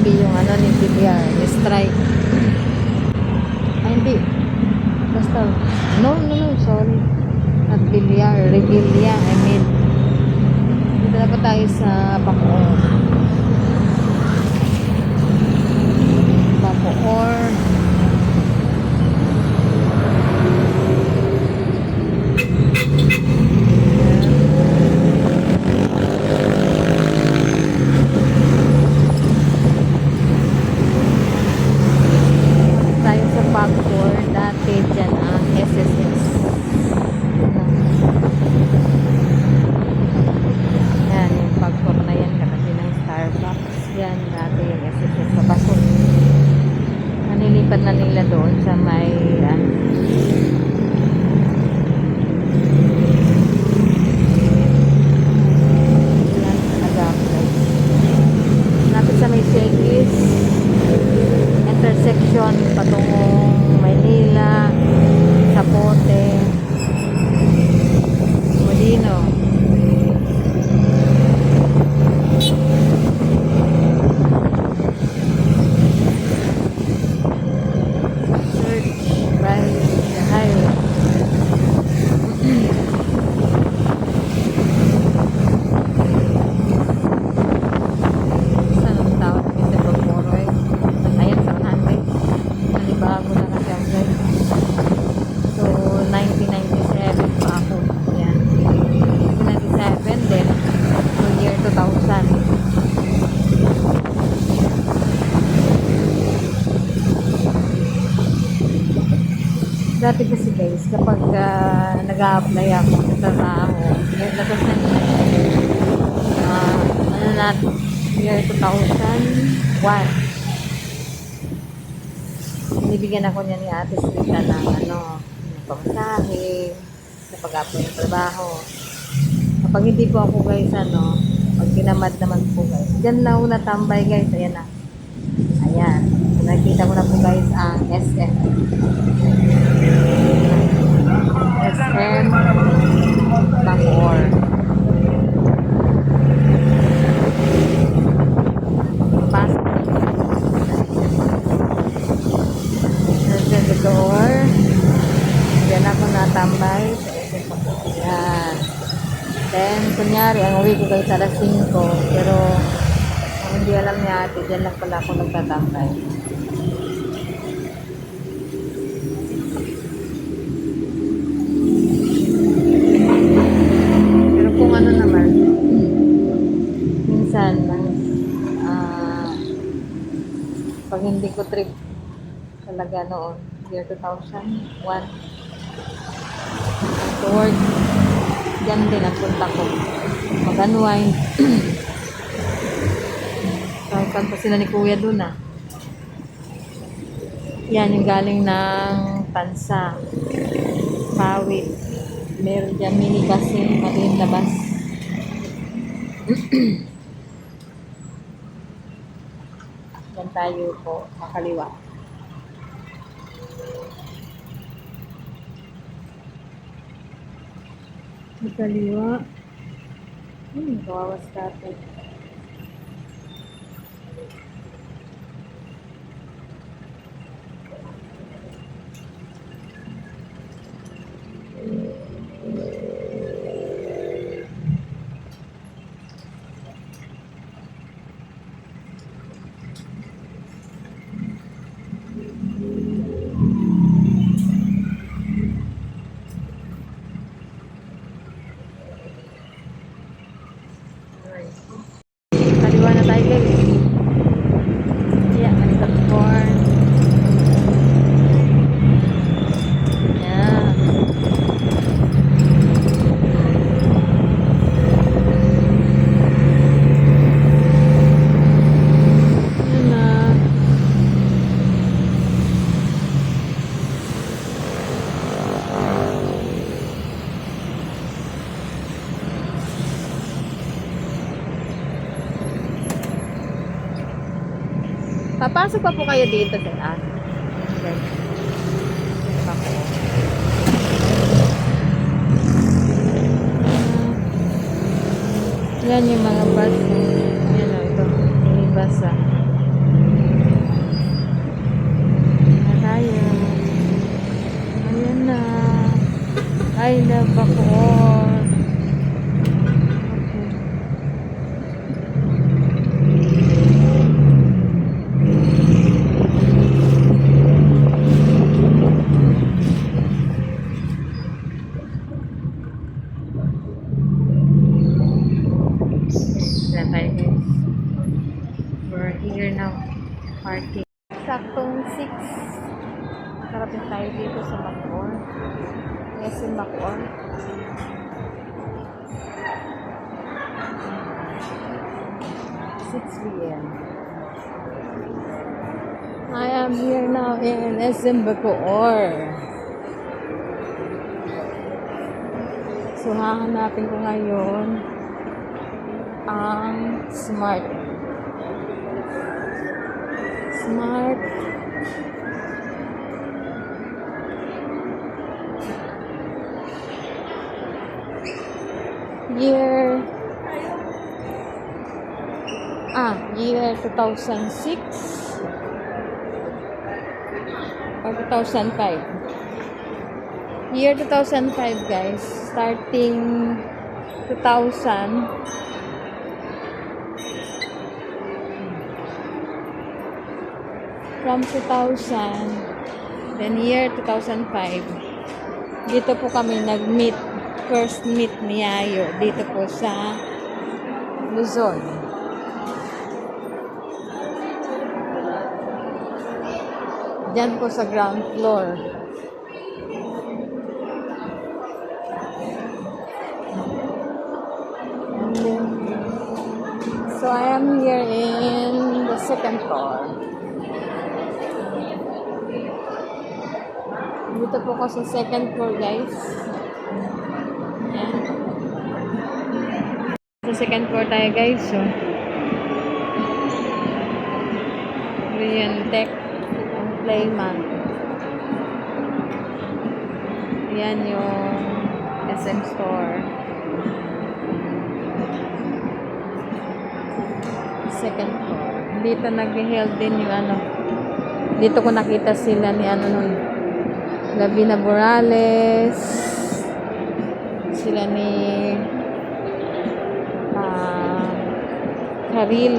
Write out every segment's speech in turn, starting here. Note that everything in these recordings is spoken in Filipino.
sabi yung ano ni PBR, strike. Ay, hindi. Basta, no, sorry. At Villar, Revilla, I mean. Dito na po tayo sa Bacoor. Bacoor. Tayo sa Bacoor. Dati dyan ang SSS. Yan, yung Bacoor na yan. Katabi ng Starbucks. Yan, dati yung SSS sa Bacoor. Nilipad na nila doon sa may yan, nag-apply napit sa may Shakey's intersection patungong Maynila, Sapote, Molino. Dati kasi guys, kapag nag-a-apply ako sa trabaho, year na year 2001, binibigyan ako niya ni Ate Srita ng pamasahe sa pag-apply ng trabaho. Kapag hindi po ako guys, pag tinamad naman po guys, dyan na ako natambay guys, ayan na. Ayan, so, nakita ko na po guys ang SM. SM Bacoor. Pasok. Nandiyan the door. Diyan ako natambay sa SM Bacoor. Ayan. Then, kunyari, ang uwi ko guys alas 5. Pero, ang hindi alam niya ate, dyan lang pala ako nagtatambay. Pag hindi ko trip talaga noon, year 2001, to work, dyan din ang punta ko. Mag-unwind. Saan pa sila ni Kuya dun Yan, yung galing ng Tansa. Pawit. Meron dyan mini kasi, maliit na bus. Yan tayo po, makaliwa. Makaliwa. Kawawas natin. Kaliwa na tayo guys. Yeah, manikot corn. Yeah. Yan na. Papasok pa po kayo dito sa okay. Yan yung mga bus. Yan o, ito. Yung bus here now. Parking. Saktong 6. Nakarating tayo dito sa Bacoor. SM Bacoor. PM. I am here now in SM Bacoor. So, hahanapin ko ngayon ang Smart. Year 2006 or 2005. Year 2005, guys. Starting 2000. From 2000, then year 2005. Dito po kami nag-meet. First meet ni Yayo. Dito po sa Luzon. Diyan po sa ground floor. And then, so I am here in the second floor. Dito po ako sa second floor, guys. Ayan. Sa second floor tayo, guys. So, Rian Tech Playmat. Yan yung SM store. Second floor. Dito nag-held din yung ano. Dito ko nakita sila ni ano nun. Lavina Morales. Sila ni Karil.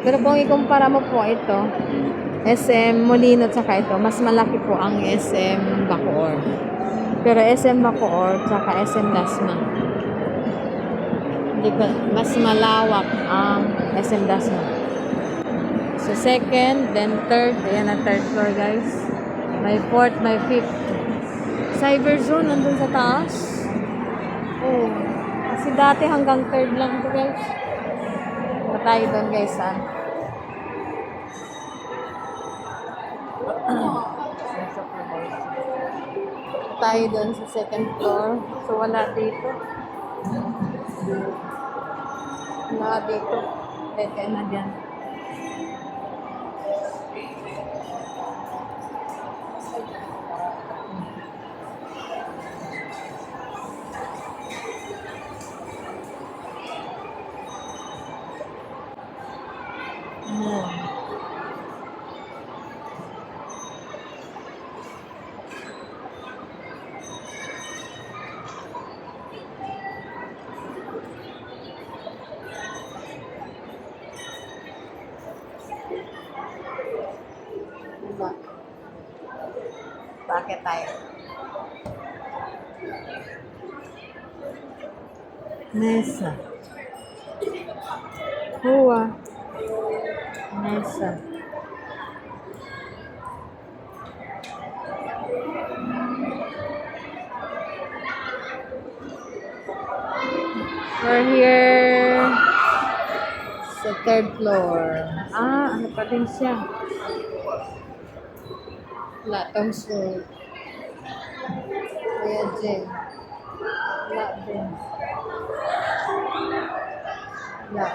Pero kung ikumpara mo po ito, SM Molino tsaka ito, mas malaki po ang SM Bacoor. Pero SM Bacoor tsaka SM Dasma. Mas malawak ang SM Dasma. So second, then third. Ayan ang third floor, guys. May fourth, may fifth. Cyber Zone nandun sa taas. Oh. Kasi dati hanggang third lang ito, guys. Tayo doon, guys, tayo doon sa second floor. So, wala dito. Wala dito. Teka na dyan. Bakit tayo? Mesa. Hua. Mesa. We're here sa third floor. Ano pa din siya? Latong Road. Kuya Jen. Wala din. Wala.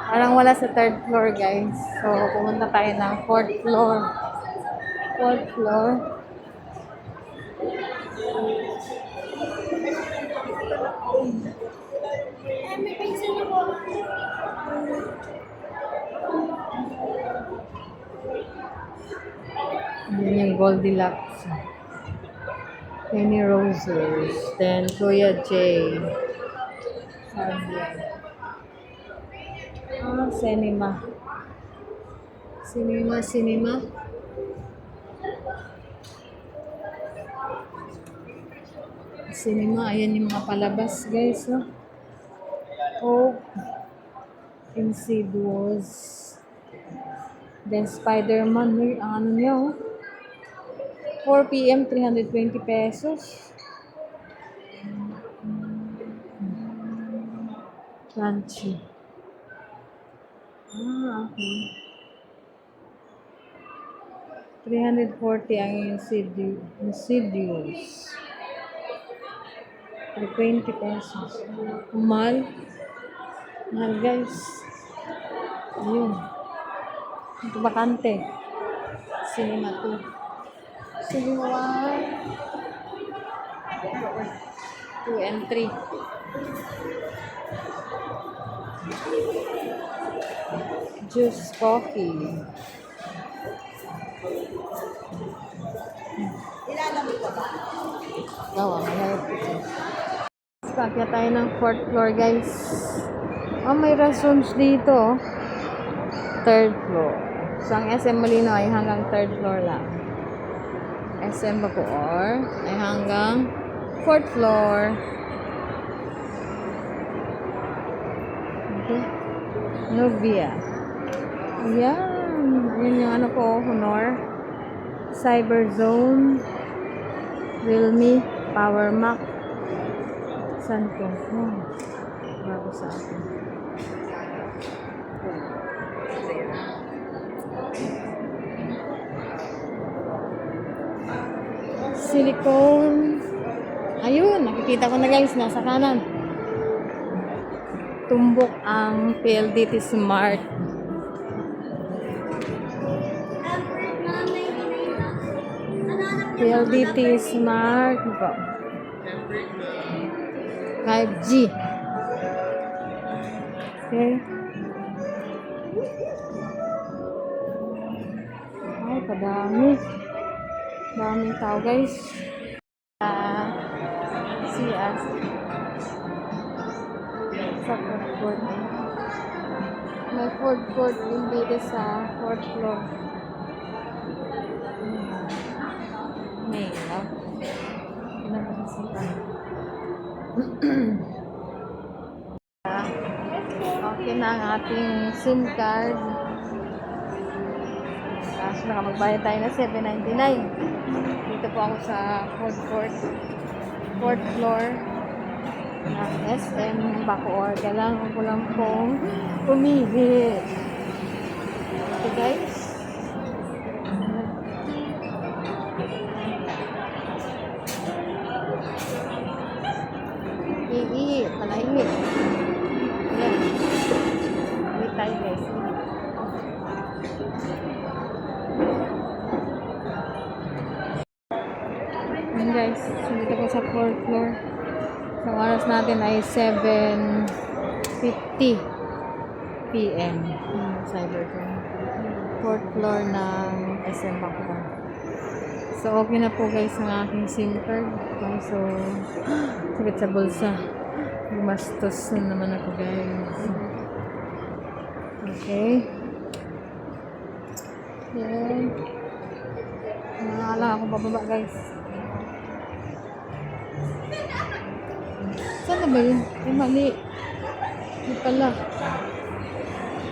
Parang wala sa third floor, guys. So, pumunta tayo ng fourth floor. Fourth floor. Yan yung Goldilocks. Penny Roses. Then, Kuya J. Cinema. Cinema. cinema. Ayan yung mga palabas, guys. Oh. Hope. Insidious. Then Spider-Man. Ang ano niya, oh. 4 p.m. 320 pesos. Crunchy. Okay. 340 ang Insidious. 320 pesos. Mahal. Mahal, guys. Ayun. Ito bakante. Cinema 2. Cinema 1. 2 and 3. Juice coffee. Oo, malapit ito. Kakya tayo ng 4th floor, guys. May restrooms dito. 3rd floor. So, ang SM Molino ay hanggang 3rd floor lang. SM Bacoor ay hanggang 4th floor. Okay. Novia. Ayan. Ayan yung ano ko, Honor. Cyberzone. Realme. Power Mac. Saan to? Bago sa akin. Silicone. Ayun, nakikita ko na, guys, nasa kanan. Tumbok ang PLDT Smart. PLDT Smart. 5G. Okay. Ay, padami. Daming tao, guys. See us. Sa 4th floor. May 4th floor din dito sa 4th floor. May love. Okay na ang ating SIM card. Tapos nakamagbayad tayo na $7.99. Dito po ako sa 4th floor ng SM Bacoor. Kailangan ko lang pong umihit. Okay, guys. Iihit. Palahihit. Ayan. Wait tayo, guys. Ayan, guys. So, dito ko sa 4th floor. So, ang oras natin ay 7:50 p.m. Cyberphone. 4th floor ng SM Bacoor. So, okay na po, guys, ang aking SIM card. Okay, so, sakit sa bulsa. Gumastos na naman ako, guys. Okay. Yan. Nangalang ako bababa, guys. Saan na ba yun? Ay, mali. Hindi pala.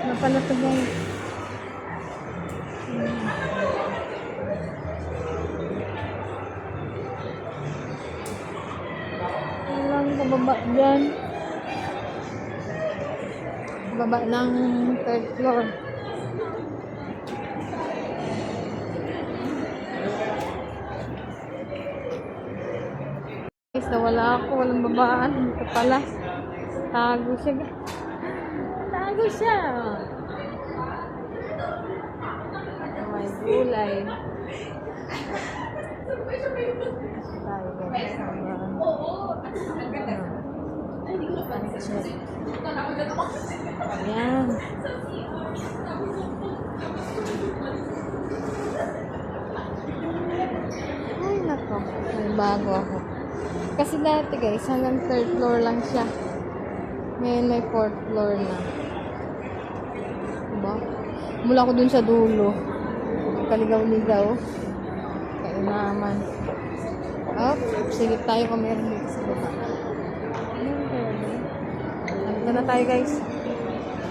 Hindi pala ito, guys. Walang pababa dyan. Pababa ng 3rd floor. Guys, nawala ako. Walang babaan. Ito pala. Tago siya. Tago siya. May gulay. Tayo, guys. Ayan. Ay, nako. May bago ako. Kasi dati, guys, hanggang 3rd floor lang siya. Ngayon may 4th floor na. Diba? Mula ko dun sa dulo. Kaligaw-ligaw. Kaya naman. up. Sige tayo kung meron dito sa baba. Meron kaya doon? Nandito na tayo guys.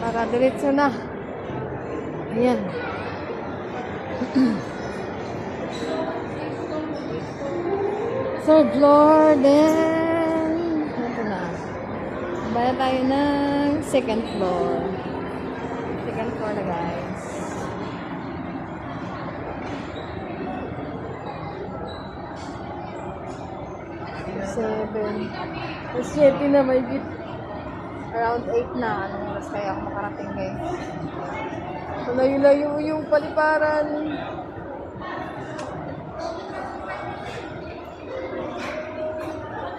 Para diretso na. Ayan. Third floor, then ito na. Baya tayo ng second floor. Second floor na guys. Seven. Tapos 7 na may git. Around 8 na. Anong oras kaya ako makarating guys? Malayo-layo yung paliparan.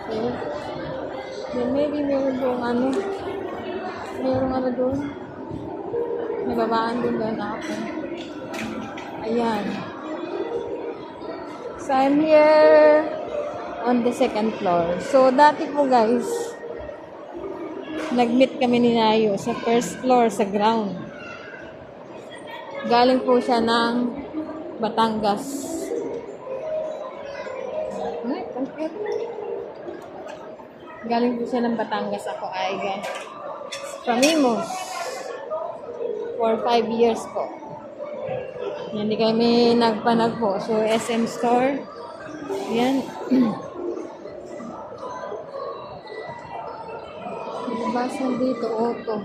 Okay. Then maybe meron doon ano. Meron ano doon. May babaan doon doon ako. Ayan. So I'm here on the second floor. So dati po guys, nag-meet kami ni Nayo sa first floor sa ground. Galing po siya ng Batangas. Ay, confused. Galing po siya ng Batangas. Ako ay from Imus. For 5 years po. Hindi kami nagpanag po. So, SM store. Yan. Basan dito, auto.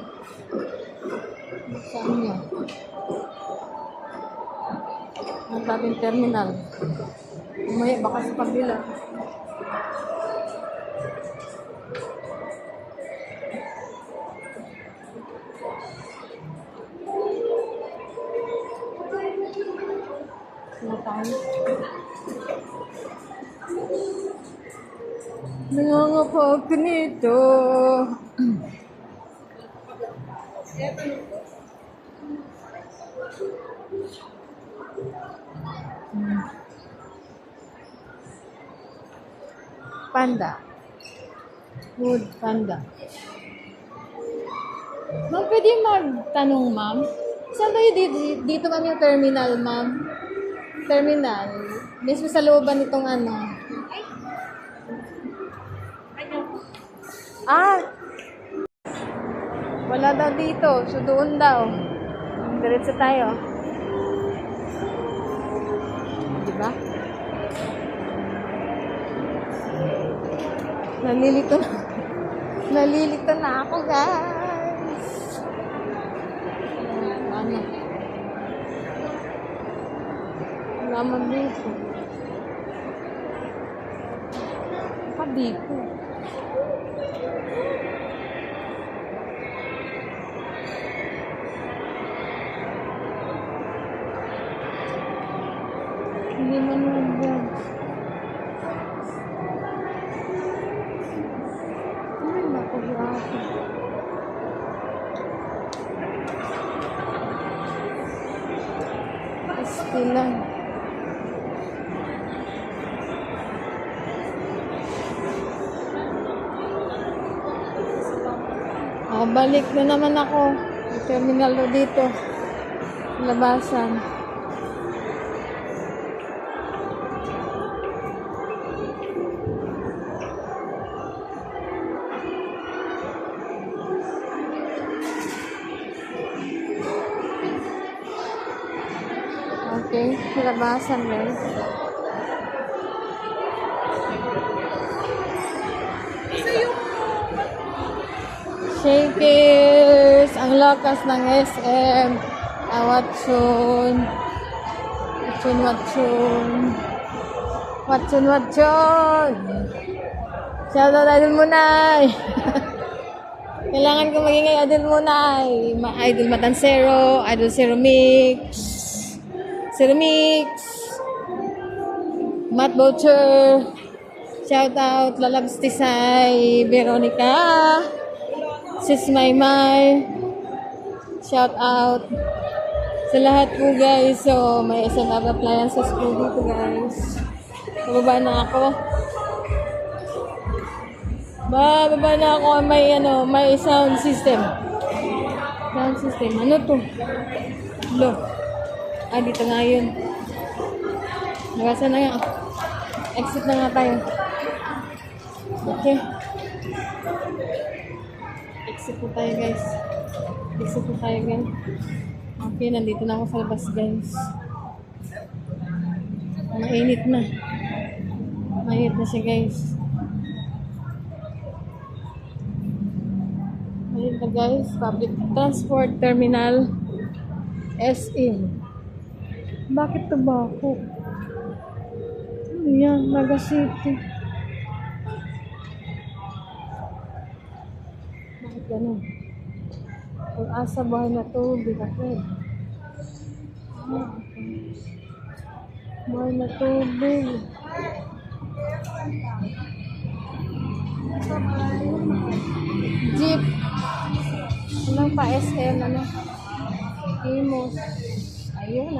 Saan niya? Ang tabing terminal. Umaya, baka sa kabila. Nangangapag ka nito. Panda. Wood panda. Ma'am, pwede magtanong, ma'am? Saan tayo dito ma'am yung terminal, ma'am? Terminal. Mismo sa looban nitong ano. Ah! Wala daw dito. So, doon daw. Diretso tayo. Diba? Nalilito na. Nalilito na ako, guys. Ano? Naman dito. Baka dito. Hindi man nandyan. Ay, naku, grabe. Pastilan. Balik na naman ako. May terminal na dito. Labasan. Okay, labasan guys. Shakers! Ang lakas ng SM. Watson. Watson. Shoutout Idol Munay. Kailangan ko maging Idol Munay. Idol Matansero, Idol Ceramics, Matt Boucher. Shoutout Lalabs Tisay, Veronica, Sis Maymay. Shout out sa lahat po guys. So, may SM appliances po dito guys. Bababa na ako. Bababa na ako. May sound system. Ano to? Lo. Dito nga yun. Nagasa na nga. Exit na nga tayo. Okay. Exit po tayo, guys. Exit po tayo, guys. Okay, nandito na ako sa labas, guys. Mainit na. Mainit na siya, guys. Mainit na, guys. Public Transport Terminal SM. Bakit ito ba ako? Ano yan? Naga City. Bakit ganun? Kung asa bahay na to, binakit. Okay. Bahay na tubig. Jeep. Anong pa SM? Ano? Imos. Ayun,